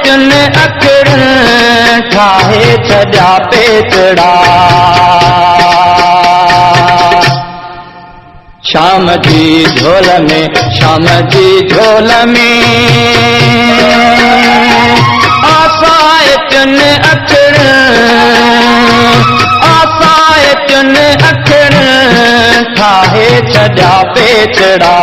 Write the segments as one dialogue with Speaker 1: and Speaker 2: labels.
Speaker 1: चुन अखड़ ठाहे छॾिया पेचड़ा। शाम जी झोल में, शाम जी झोल में आसाए चुन अखड़, आसाए चुन अखड़ ठाहे छॾिया पेचड़ा।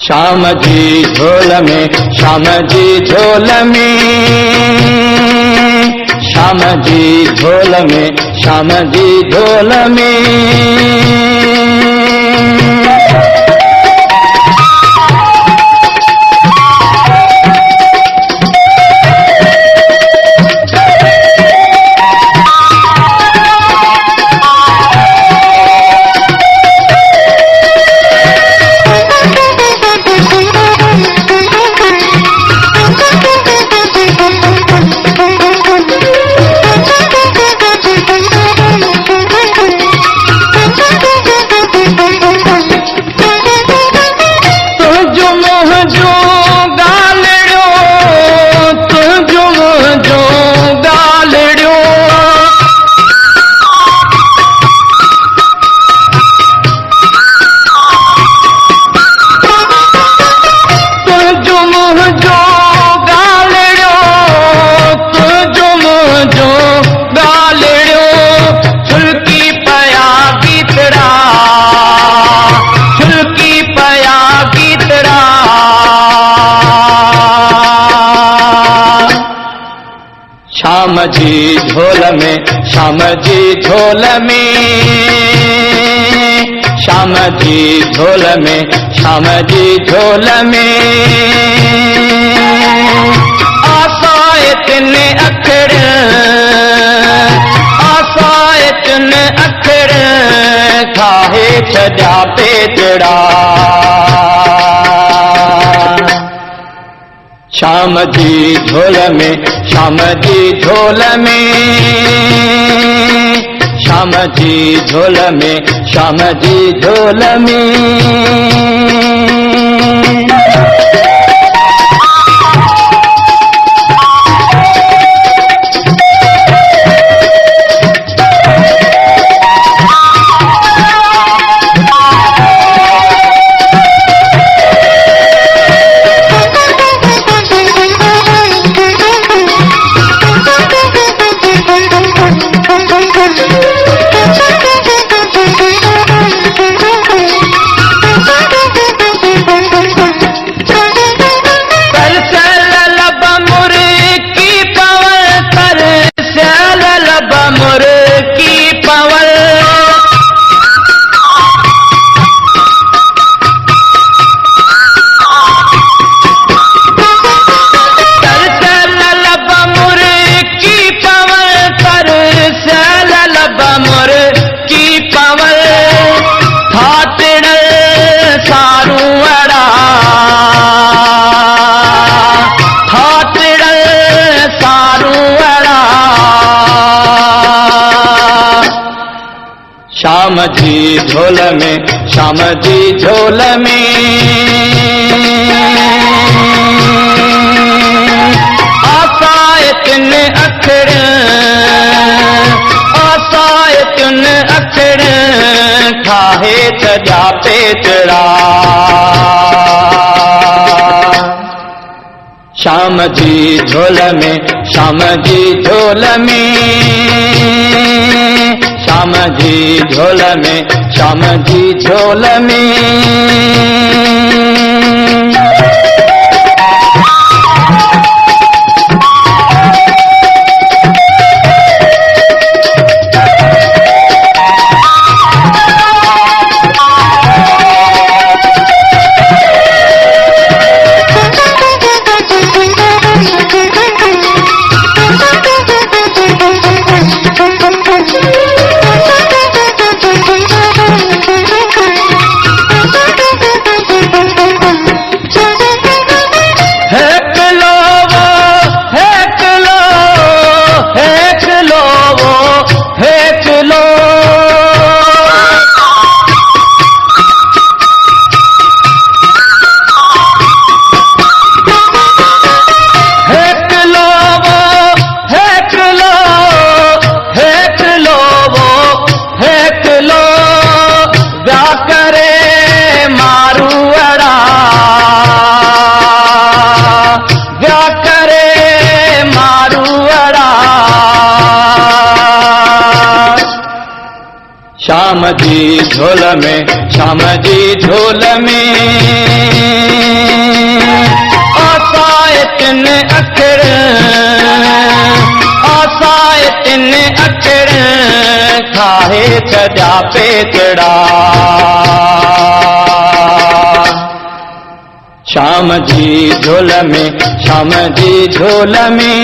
Speaker 1: शाम जी झोल में, शाम जी झोल में, शाम जी झोल में, शाम जी झोल में। शाम जी झोल में, शाम जी झोल में, शाम जी झोल में, शाम जी झोल में आसाए चुन अखड़, आसाए चुन अखड़ ठाहे छॾिया पेचड़ा। शाम जी झोल में, शाम जी झोल में, शाम जी झोल में, शाम जी झोल में। शाम जी झोल में, शाम जी झोल में आसाए चुन अखड़, आसाए चुन अखड़ ठाहे छॾिया पेचड़ा। शाम जी झोल में, शाम जी झोल में, शाम जी झोल में, शाम जी झोल में। श्याम जी झोल में, श्याम जी झोल में आसाए तिन अखर, आसाए तिन अखर खाए कजा पेतड़ा। श्याम जी झोल में, श्याम जी झोल में